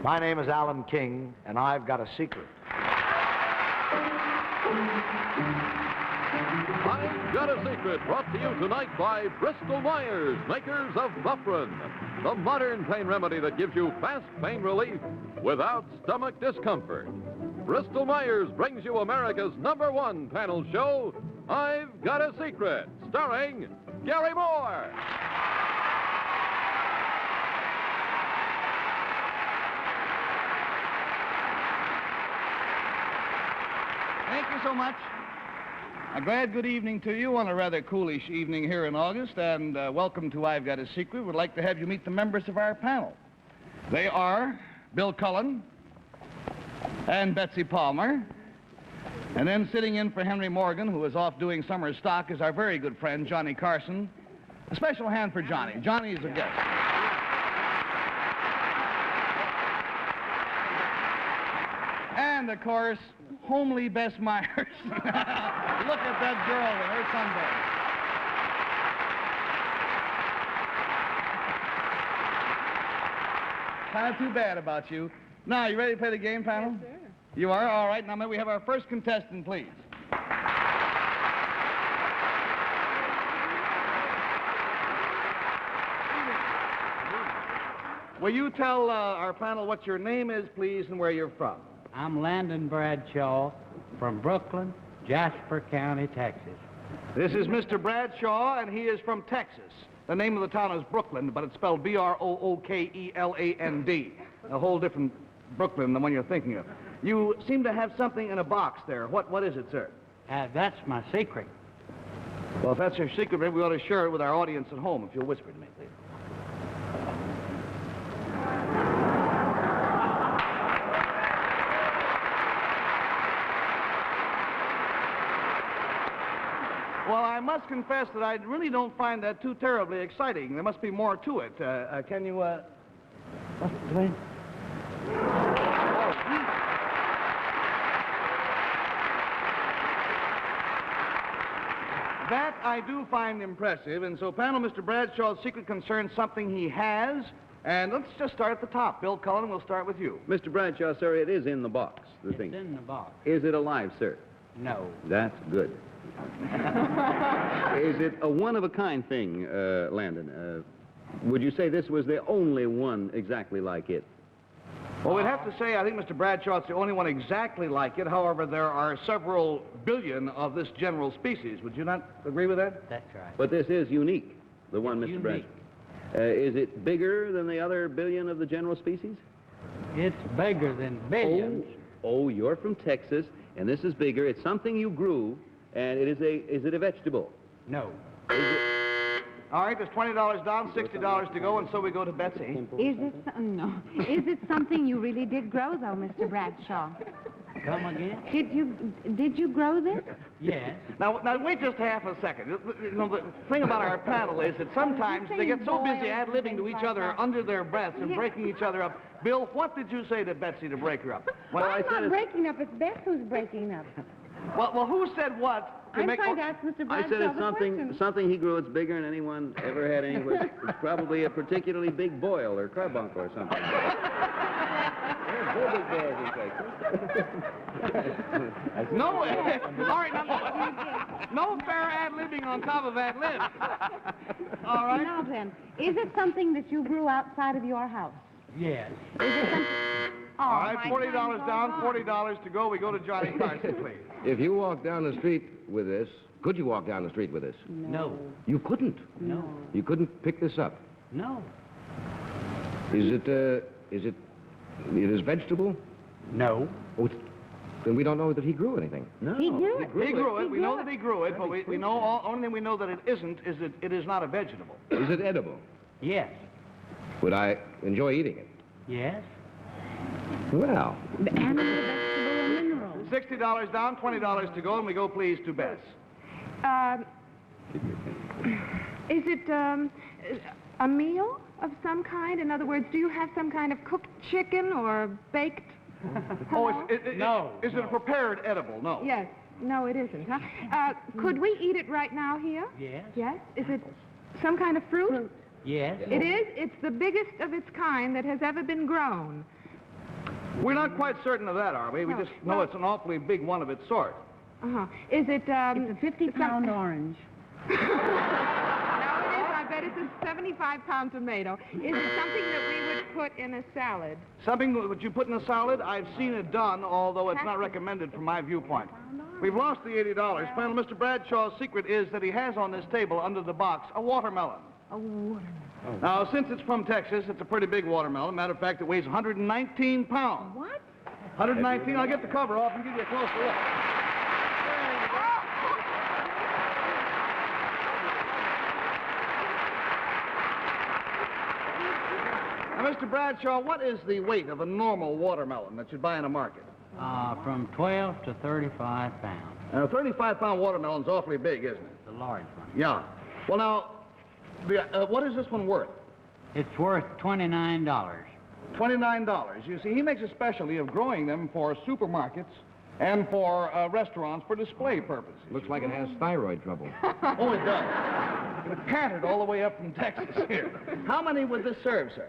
My name is Alan King, and I've got a secret. I've Got a Secret, brought to you tonight by Bristol Myers, makers of Bufferin, the modern pain remedy that gives you fast pain relief without stomach discomfort. Bristol Myers brings you America's #1 panel show, I've Got a Secret, starring Garry Moore. Thank you so much. A glad good evening to you on a rather coolish evening here in August, and welcome to I've Got a Secret. We'd like to have you meet the members of our panel. They are Bill Cullen and Betsy Palmer, and then sitting in for Henry Morgan, who is off doing summer stock, is our very good friend, Johnny Carson. A special hand for Johnny. Johnny is a guest. And, of course, homely Bess Myerson. Look at that girl with her sunburn. Kind of too bad about you. Now, you ready to play the game, panel? Yes, sir. You are? All right. Now, may we have our first contestant, please? Will you tell our panel what your name is, please, and where you're from? I'm Landon Bradshaw from Brooklyn, Jasper County, Texas. This is Mr. Bradshaw, and he is from Texas. The name of the town is Brooklyn, but it's spelled B-R-O-O-K-E-L-A-N-D. A whole different Brooklyn than one you're thinking of. You seem to have something in a box there. What is it, sir? That's my secret. Well, if that's your secret, maybe we ought to share it with our audience at home, if you'll whisper to me, please. Well, I must confess that I really don't find that too terribly exciting. There must be more to it. Can you, That I do find impressive, and so, panel, Mr. Bradshaw's secret concerns something he has, and let's just start at the top. Bill Cullen, we'll start with you. Mr. Bradshaw, sir, it is in the box, the It's thing. in the box. Is it alive, sir? No. That's good. Is it a one-of-a-kind thing, Landon? Would you say this was the only one exactly like it? Well, we'd have to say, I think Mr. Bradshaw's the only one exactly like it. However, there are several billion of this general species. Would you not agree with that? That's right. But this is unique, the one, It's Mr. unique. Bradshaw. Is it bigger than the other billion of the general species? It's bigger than billions. Oh, you're from Texas, and this is bigger. It's something you grew, and is it a vegetable? No. All right, there's $20 down, $60 to go, and so we go to Betsy. Is it something you really did grow, though, Mr. Bradshaw? Come again? Did you grow this? Yes. Now, wait just half a second. You know, the thing about our panel is that sometimes they get so busy ad-libbing to each other under their breaths and breaking each other up. Bill, what did you say to Betsy to break her up? Well, I'm not breaking up. It's Bess who's breaking up. Well, who said what? I'm trying to ask Mr. I Bradshaw said it's the question. something he grew. It's bigger than anyone ever had anywhere. It's probably a particularly big boil or carbuncle or something. No, all right, no fair ad-libbing on top of ad-lib. All right. Now then, is it something that you grew outside of your house? Yes. Is it something... All right, $40 down, $40 to go. We go to Johnny Carson, please. If you walk down the street with this, could you walk down the street with this? No. You couldn't. No. You couldn't pick this up. No. Is it vegetable? No. Oh, then we don't know that he grew anything. No. He grew it. He grew it. We know that he grew it, but we know, only thing we know that it isn't is that it is not a vegetable. Is it edible? Yes. Would I enjoy eating it? Yes. Well, And it's a vegetable and mineral. $60 down, $20 to go, and we go, please, to Bess. Is it a meal of some kind? In other words, do you have some kind of cooked chicken or baked? Oh, No. Is it a prepared edible? No. Yes. No, it isn't, huh? Could we eat it right now here? Yes. Yes? Is it some kind of fruit? Yes. It is? It's the biggest of its kind that has ever been grown. We're not quite certain of that, are we? We just know it's an awfully big one of its sort. Uh-huh. Is it, It's a 50-pound orange. No, it is. I bet it's a 75-pound tomato. Is it something that we would put in a salad? Something that you put in a salad? I've seen it done, although it's not recommended from my viewpoint. We've lost the $80. Final, Mr. Bradshaw's secret is that he has on this table under the box a watermelon. A watermelon. Now, since it's from Texas, it's a pretty big watermelon. Matter of fact, it weighs 119 pounds. What? 119. I'll get the cover off and give you a closer look. Now, Mr. Bradshaw, what is the weight of a normal watermelon that you'd buy in a market? From 12 to 35 pounds. A 35-pound watermelon's awfully big, isn't it? The large one. Yeah. Well, now, what is this one worth? It's worth $29. $29. You see, he makes a specialty of growing them for supermarkets and for restaurants for display purposes. Looks like it has thyroid trouble. Oh, it does. It panted all the way up from Texas here. How many would this serve, sir?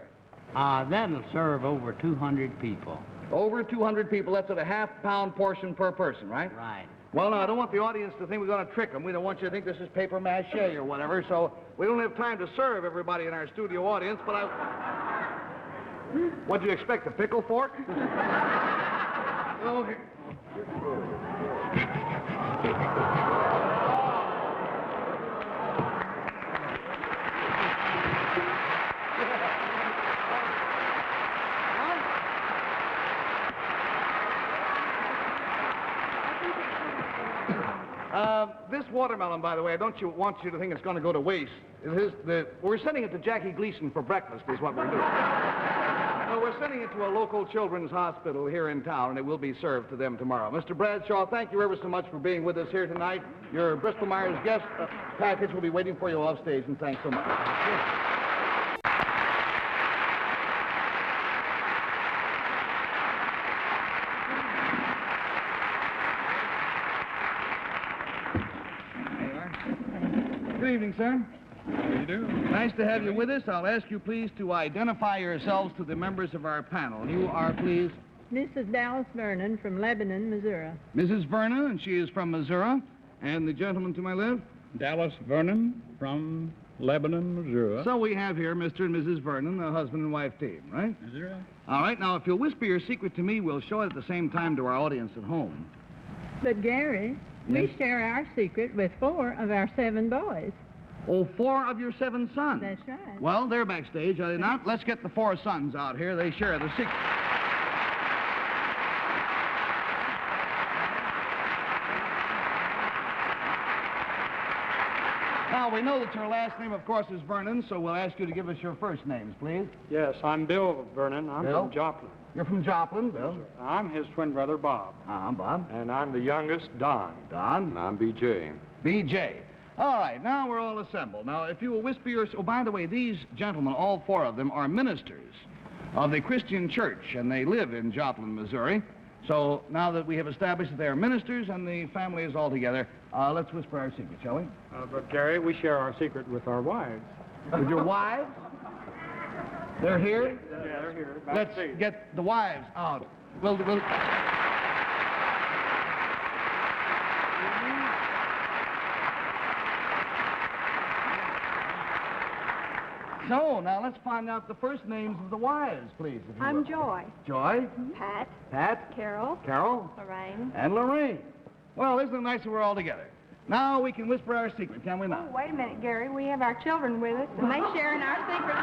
That'll serve over 200 people. Over 200 people. That's at a half-pound portion per person, right? Right. Well, no, I don't want the audience to think we're going to trick them. We don't want you to think this is paper mache or whatever, so we don't have time to serve everybody in our studio audience, but what'd you expect, a pickle fork? Oh, here. This watermelon, by the way, I don't want you to think it's going to go to waste. We're sending it to Jackie Gleason for breakfast is what we're doing. No, we're sending it to a local children's hospital here in town, and it will be served to them tomorrow. Mr. Bradshaw, thank you ever so much for being with us here tonight. Your Bristol Myers guest package will be waiting for you off stage, and thanks so much. Good evening, sir. How do you do? Nice to have you with us. I'll ask you, please, to identify yourselves to the members of our panel. You are, please? Mrs. Dallas Vernon from Lebanon, Missouri. Mrs. Vernon, and she is from Missouri. And the gentleman to my left? Dallas Vernon from Lebanon, Missouri. So we have here Mr. and Mrs. Vernon, the husband and wife team, right? Missouri. All right. Now, if you'll whisper your secret to me, we'll show it at the same time to our audience at home. But, Gary, we share our secret with 4 of our 7 boys. Oh, 4 of your 7 sons? That's right. Well, they're backstage, are they not? Let's get the 4 sons out here. They share the secret. Now, we know that your last name, of course, is Vernon, so we'll ask you to give us your first names, please. Yes, I'm Bill Vernon. I'm Bill? from Joplin. You're from Joplin, Bill? I'm his twin brother, Bob. I'm Bob. And I'm the youngest, Don. Don? And I'm B.J. B.J. All right, now we're all assembled. Now, if you will whisper your... Oh, by the way, these gentlemen, all 4 of them, are ministers of the Christian church, and they live in Joplin, Missouri. So now that we have established that they are ministers and the family is all together, let's whisper our secret, shall we? But, Gary, we share our secret with our wives. With your wives? They're here? Yeah, they're here. Let's get the wives out. We'll... So, now let's find out the first names of the wives, please. If you I'm will. Joy. Joy? Pat. Pat? Carol. Carol? Lorraine. And Lorraine. Well, isn't it nice that we're all together? Now we can whisper our secret, can we not? Oh, wait a minute, Gary. We have our children with us, and they share in our secret,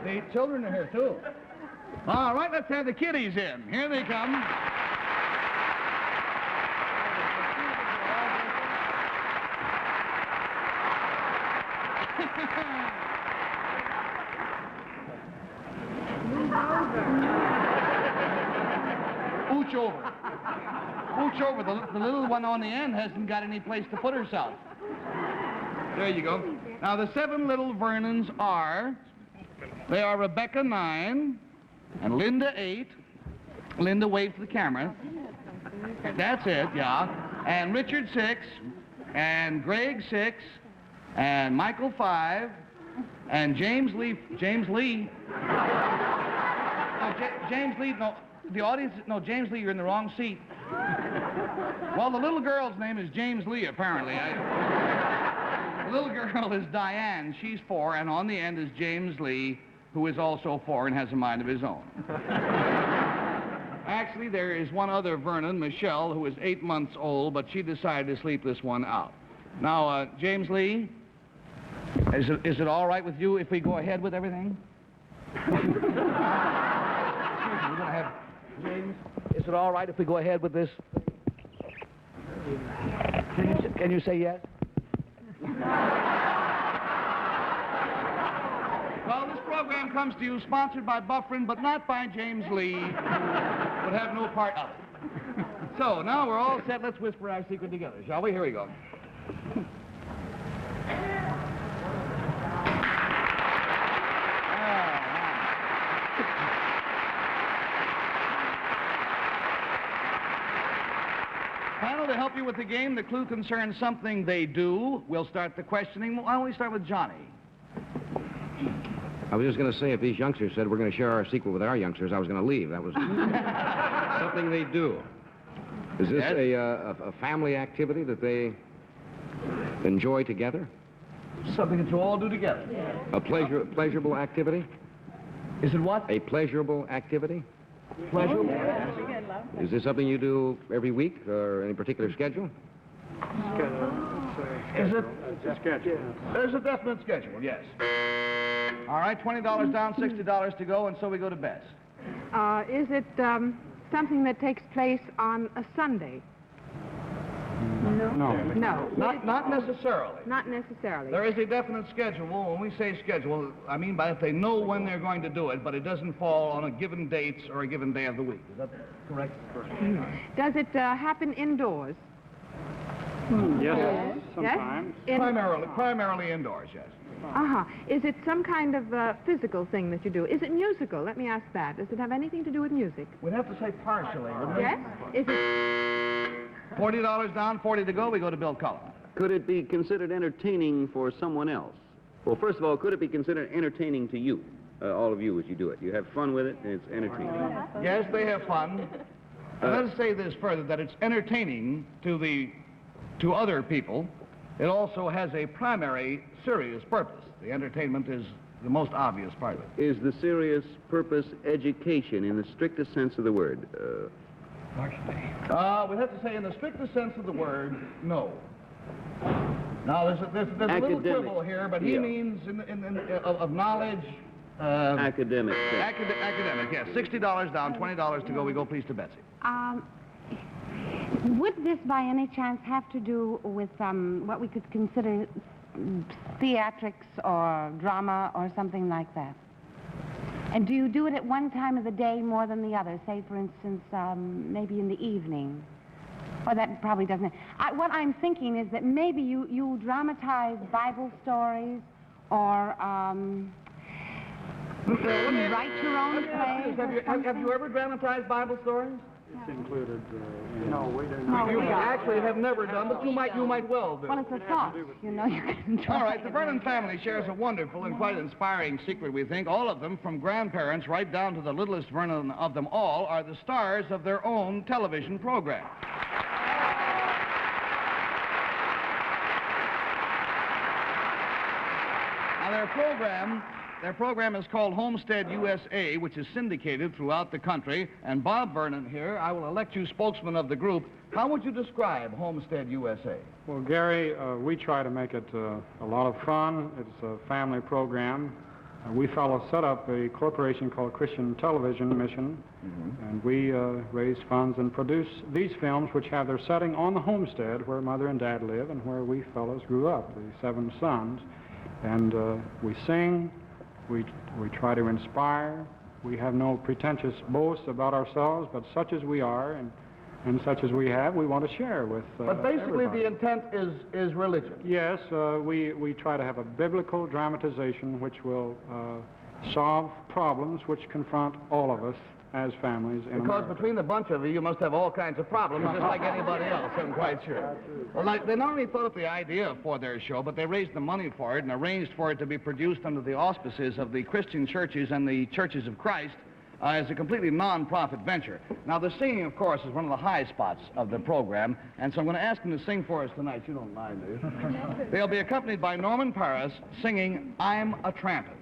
too. The children are here, too. All right, let's have the kiddies in. Here they come. Ooch over. Ooch over. The little one on the end hasn't got any place to put herself. There you go. Now, the 7 little Vernons are... They are Rebecca, 9, and Linda, 8. Linda, wave to the camera. That's it, yeah. And Richard, 6, and Greg, 6, and Michael, 5, and James Lee. James Lee, no, the audience, no, James Lee, you're in the wrong seat. Well, the little girl's name is James Lee, apparently. The little girl is Diane. She's 4, and on the end is James Lee, who is also 4 and has a mind of his own. Actually, there is one other Vernon, Michelle, who is 8 months old, but she decided to sleep this one out. Now, James Lee, is it all right with you if we go ahead with everything? We're going to have James. Is it all right if we go ahead with this? Can you say yes? Well, this program comes to you sponsored by Buffrin, but not by James Lee, who would have no part of it. So, now we're all set. Let's whisper our secret together, shall we? Here we go. Panel, to help you with the game, the clue concerns something they do. We'll start the questioning. Why don't we start with Johnny? I was just going to say, if these youngsters said we're going to share our secret with our youngsters, I was going to leave. That was something they do. Is this a family activity that they enjoy together? Something that you all do together. A pleasurable activity? Is it what? A pleasurable activity? Pleasurable? Is this something you do every week or any particular schedule? Is it? There's a definite schedule, yes. All right, $20 down, $60 to go, and so we go to Bess. Is it something that takes place on a Sunday? No. No. Not necessarily. Not necessarily. There is a definite schedule. When we say schedule, I mean by if they know when they're going to do it, but it doesn't fall on a given date or a given day of the week. Is that correct? Does it happen indoors? Yes, sometimes. Yes? Primarily indoors, yes. Uh-huh. Is it some kind of physical thing that you do? Is it musical? Let me ask that. Does it have anything to do with music? We'd have to say partially, wouldn't we? Yes? Is it... $40 down, 40 to go. We go to Bill Cullen. Could it be considered entertaining for someone else? Well, first of all, could it be considered entertaining to you, all of you, as you do it? You have fun with it, and it's entertaining. Yes, they have fun. Let us say this further, that it's entertaining to other people. It also has a primary, serious purpose. The entertainment is the most obvious part of it. Is the serious purpose education in the strictest sense of the word? We'd have to say in the strictest sense of the word, no. Now, there's a little quibble here, but he means of knowledge... academic. Academic, yes. $60 down, $20 to go. We go, please, to Betsy. Would this, by any chance, have to do with what we could consider theatrics or drama or something like that? And do you do it at one time of the day more than the other? Say, for instance, maybe in the evening? Or that probably doesn't... what I'm thinking is that maybe you dramatize Bible stories or... write your own plays. Have you ever dramatized Bible stories? It's included. No, we You actually have never done, but you might well do. Well, it's a thought. You know, you can try. All right, the Vernon family shares a wonderful and quite inspiring secret, we think. All of them, from grandparents right down to the littlest Vernon of them all, are the stars of their own television program. Now, their program is called Homestead USA, which is syndicated throughout the country. And Bob Vernon here, I will elect you spokesman of the group. How would you describe Homestead USA? Well, Gary, we try to make it a lot of fun. It's a family program. We fellows set up a corporation called Christian Television Mission, and we raise funds and produce these films, which have their setting on the homestead where Mother and Dad live and where we fellows grew up, the 7 sons. And we sing. We try to inspire. We have no pretentious boasts about ourselves, but such as we are and such as we have, we want to share with But basically everybody. the intent is religion. Yes, we try to have a biblical dramatization which will solve problems which confront all of us as families in Because America. between the bunch of you must have all kinds of problems, just like anybody else, I'm quite sure. Well, they not only thought up the idea for their show, but they raised the money for it and arranged for it to be produced under the auspices of the Christian churches and the Churches of Christ. is a completely non-profit venture. Now, the singing, of course, is one of the high spots of the program, and so I'm going to ask them to sing for us tonight. You don't mind, do you? They'll be accompanied by Norman Paris singing I'm a Trampin'.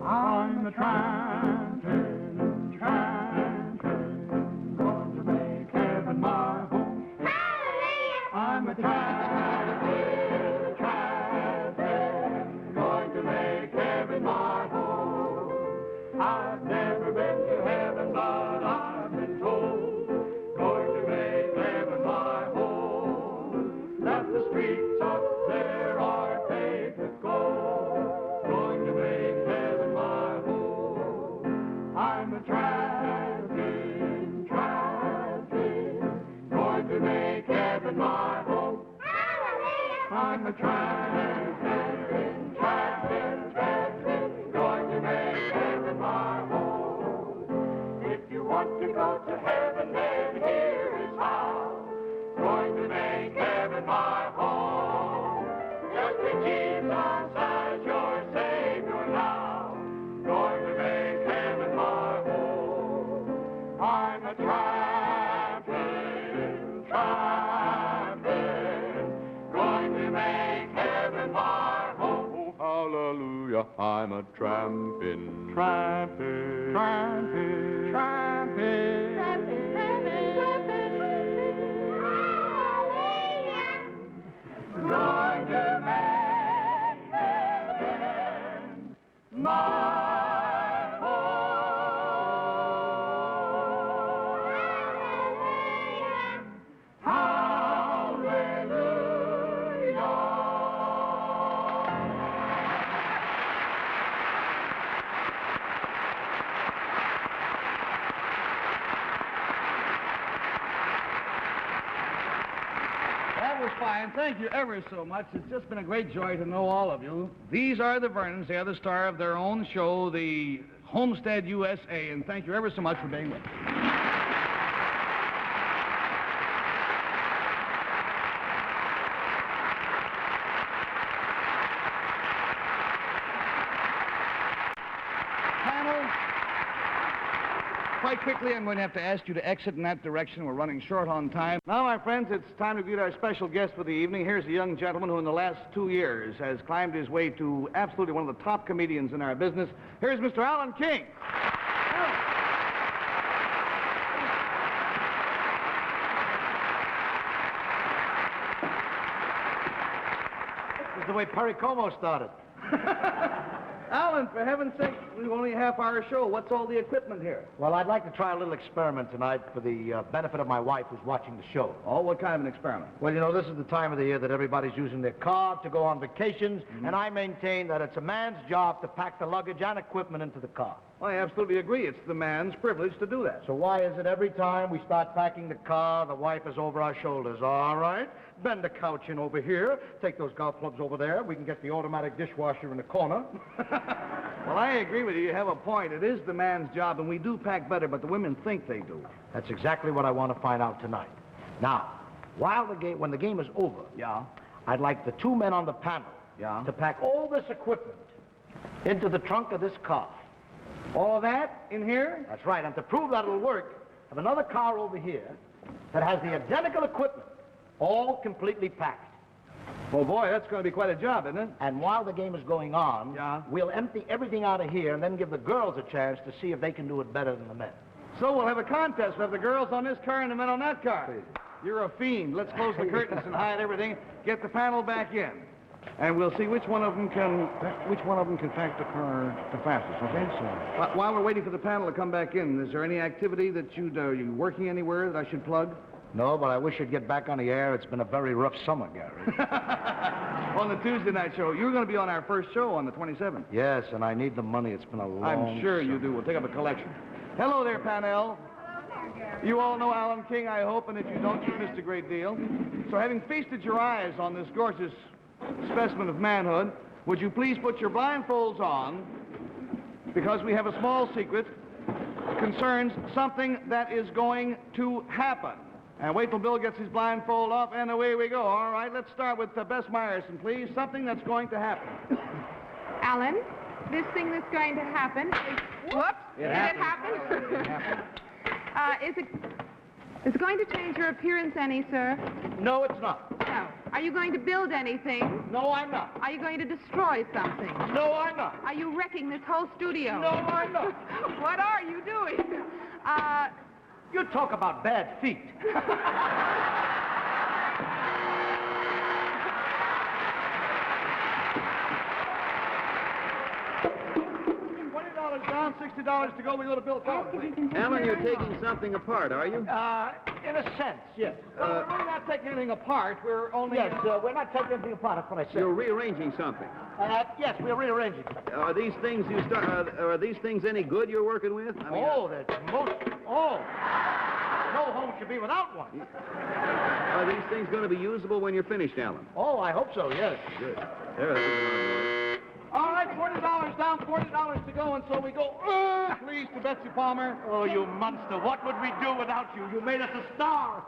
I'm a trampin', trampin', going to make heaven my home. I'm a trampin', trampin', going to make heaven my home. I've never been to heaven, but I've been told, going to make heaven my home. That the streets up there are paved with gold, going to make heaven my home. I'm a trampin', trampin', going to make heaven my home. I'm a trampin', trampin', trampin', going to make heaven my home. If you want to go to heaven, then here is how. Going to make heaven my home. Just take Jesus as your Savior now. Going to make heaven my home. I'm a trampin', trampin', going to make heaven my home. Oh, hallelujah, I'm a trampin', trampin', trampin', trampin', trampin', trampin', going to make heaven my home. That was fine. Thank you ever so much. It's just been a great joy to know all of you. These are the Vernons. They are the star of their own show, the Homestead USA, and thank you ever so much for being with us. Panel, quite quickly, I'm going to have to ask you to exit in that direction. We're running short on time. Now, my friends, it's time to greet our special guest for the evening. Here's a young gentleman who in the last 2 years has climbed his way to absolutely one of the top comedians in our business. Here's Mr. Alan King. This is the way Perry Como started. Alan, for heaven's sake, we've only a half-hour show. What's all the equipment here? Well, I'd like to try a little experiment tonight for the benefit of my wife who's watching the show. Oh, what kind of an experiment? Well, you know, this is the time of the year that everybody's using their car to go on vacations, and I maintain that it's a man's job to pack the luggage and equipment into the car. I absolutely agree. It's the man's privilege to do that. So why is it every time we start packing the car, the wife is over our shoulders? All right, bend the couch in over here, take those golf clubs over there. We can get the automatic dishwasher in the corner. Well, I agree with you. You have a point. It is the man's job, and we do pack better, but the women think they do. That's exactly what I want to find out tonight. Now, when the game is over, Yeah? I'd like the two men on the panel Yeah? to pack all this equipment into the trunk of this car. All of that in here? That's right, and to prove that it'll work, I have another car over here that has the identical equipment, all completely packed. Oh, boy, that's going to be quite a job, isn't it? And while the game is going on, Yeah? we'll empty everything out of here and then give the girls a chance to see if they can do it better than the men. So we'll have a contest. We'll have the girls on this car and the men on that car. You're a fiend. Let's close the curtains and hide everything. Get the panel back in. And we'll see which one of them can pack the car the fastest, okay? So, while we're waiting for the panel to come back in, is there any activity that are you working anywhere that I should plug? No, but I wish you'd get back on the air. It's been a very rough summer, Gary. On the Tuesday night show. You're going to be on our first show on the 27th. Yes, and I need the money. It's been a long I'm sure you do. We'll take up a collection. Hello there, panel. You all know Alan King, I hope, and if you don't, you've missed a great deal. So having feasted your eyes on this gorgeous specimen of manhood, would you please put your blindfolds on, because we have a small secret that concerns something that is going to happen. And wait till Bill gets his blindfold off, and away we go. All right, let's start with Bess Myerson, please. Something that's going to happen. Alan, this thing that's going to happen is... Whoops! Did it happen? It happened. Is it going to change your appearance any, sir? No, it's not. No. Are you going to build anything? No, I'm not. Are you going to destroy something? No, I'm not. Are you wrecking this whole studio? No, I'm not. What are you doing? You talk about bad feet. $20 down, $60 to go. We go to Bill Cullen, please. Alan, you're taking something apart, are you? In a sense, yes. We're not taking anything apart. We're only... Yes, we're not taking anything apart. That's what I said. You're rearranging something. Yes, we're rearranging. Are these things are these things any good you're working with? I mean, That's most... Oh. No home should be without one. Are these things going to be usable when you're finished, Alan? Oh, I hope so, yes. Good. There, that's a lot. All right, $40 down, $40 to go, and so we go, please, to Betsy Palmer. Oh, you monster. What would we do without you? You made us a star.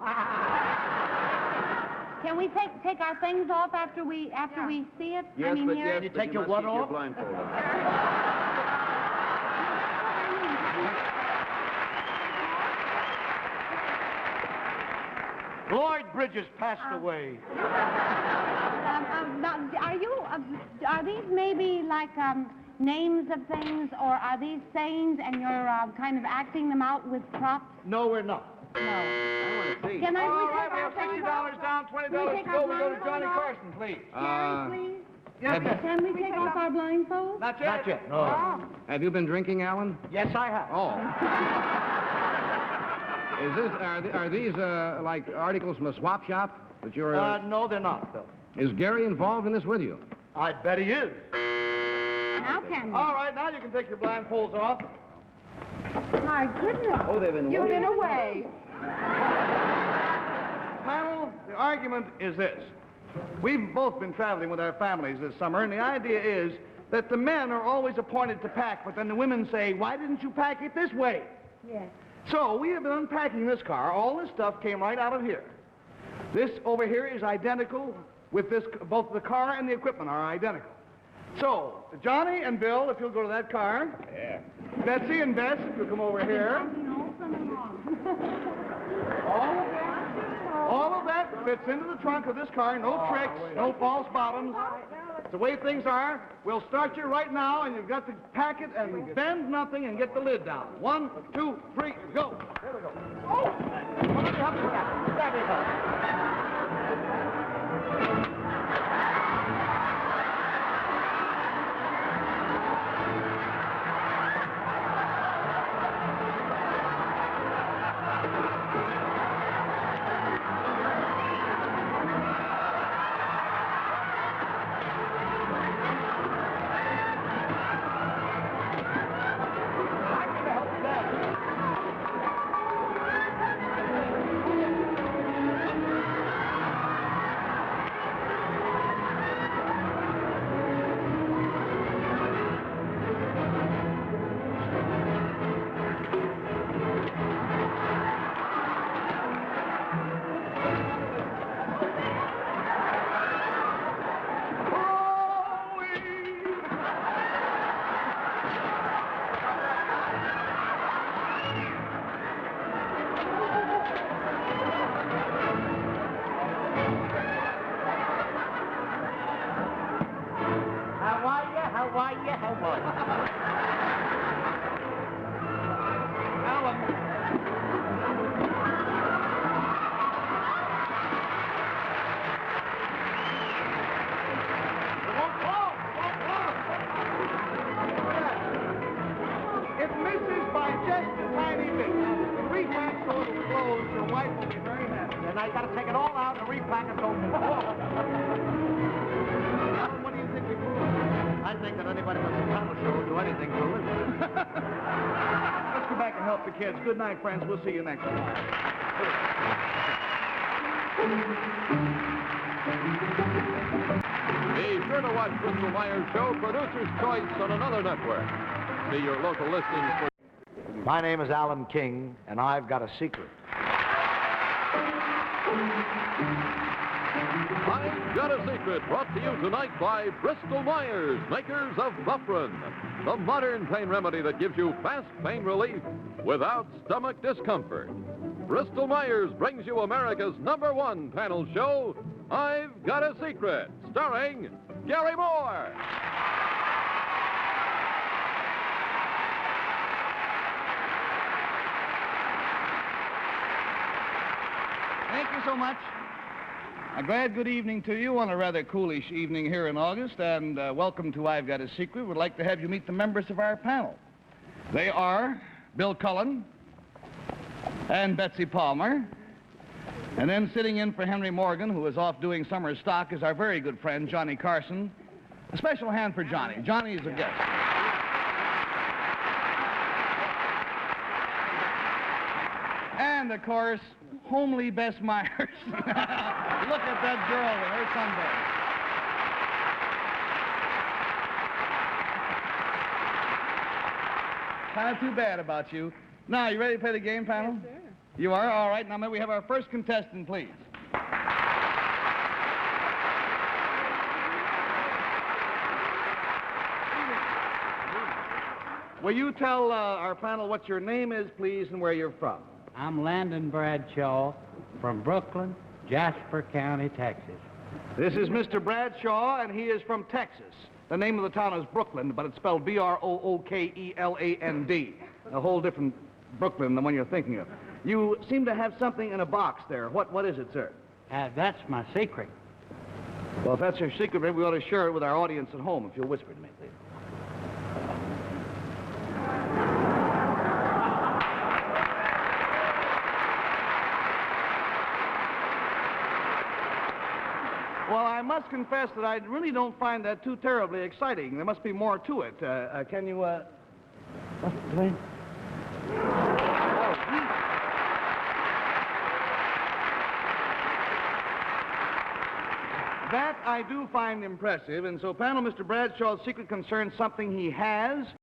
Can we take our things off after we see it? Yes, I mean, but here? yes, You but take your must what keep off? your blindfold on. Lloyd Bridges passed away. Are these maybe like names of things, or are these sayings and you're kind of acting them out with props? No, we're not. No. I want to see. Can I All we right, take we our have things $60 down, $20 to go. We go to Johnny Carson, please. Gary, please? Yes, yes. Can we take off our blindfolds? Not yet. Not yet, no. Have you been drinking, Alan? Yes, I have. Oh. Are these like articles from a swap shop that you're... No, they're not, Bill. Is Gary involved in this with you? I bet he is. How can we? All right, now you can take your blindfolds off. My goodness. Oh, they've been You've waiting. been away. Panel, the argument is this. We've both been traveling with our families this summer, and the idea is that the men are always appointed to pack, but then the women say, why didn't you pack it this way? Yes. So we have been unpacking this car. All this stuff came right out of here. This over here is identical with this. Both the car and the equipment are identical. So, Johnny and Bill, if you'll go to that car. Yeah. Betsy and Bess, if you'll come over here. All of that fits into the trunk of this car. No tricks, no false bottoms. It's the way things are. We'll start you right now, and you've got to pack it and bend nothing and get the lid down. 1, 2, 3, go. There we go. Oh! Well, let me help you with that. Grab it up. And I got to take it all out and repack it over. What do you think we do? I think that anybody with a panel show will do anything for a living. Let's go back and help the kids. Good night, friends. We'll see you next week. Be sure to watch Bristol Myers Show, Producer's Choice, on another network. See your local listings for... My name is Alan King, and I've got a secret. I've Got a Secret, brought to you tonight by Bristol Myers, makers of Buffrin, the modern pain remedy that gives you fast pain relief without stomach discomfort. Bristol Myers brings you America's #1 panel show, I've Got a Secret, starring Garry Moore. Thank you so much. A glad good evening to you on a rather coolish evening here in August, and welcome to I've Got a Secret. We'd like to have you meet the members of our panel. They are Bill Cullen and Betsy Palmer, and then sitting in for Henry Morgan, who is off doing summer stock, is our very good friend, Johnny Carson. A special hand for Johnny. Johnny is a guest. And, of course, homely Bess Myerson. Look at that girl with her sunburn. Kind of too bad about you. Now, you ready to play the game, panel? Yes, sir. You are? All right. Now, may we have our first contestant, please? Will you tell our panel what your name is, please, and where you're from? I'm Landon Bradshaw from Brooklyn, Jasper County, Texas. This is Mr. Bradshaw, and he is from Texas. The name of the town is Brooklyn, but it's spelled B-R-O-O-K-E-L-A-N-D. A whole different Brooklyn than the one you're thinking of. You seem to have something in a box there. What is it, sir? That's my secret. Well, if that's your secret, maybe we ought to share it with our audience at home, if you'll whisper to me, please. Well, I must confess that I really don't find that too terribly exciting. There must be more to it. Can you, What's the name? That I do find impressive, and so, panel, Mr. Bradshaw's secret concerns something he has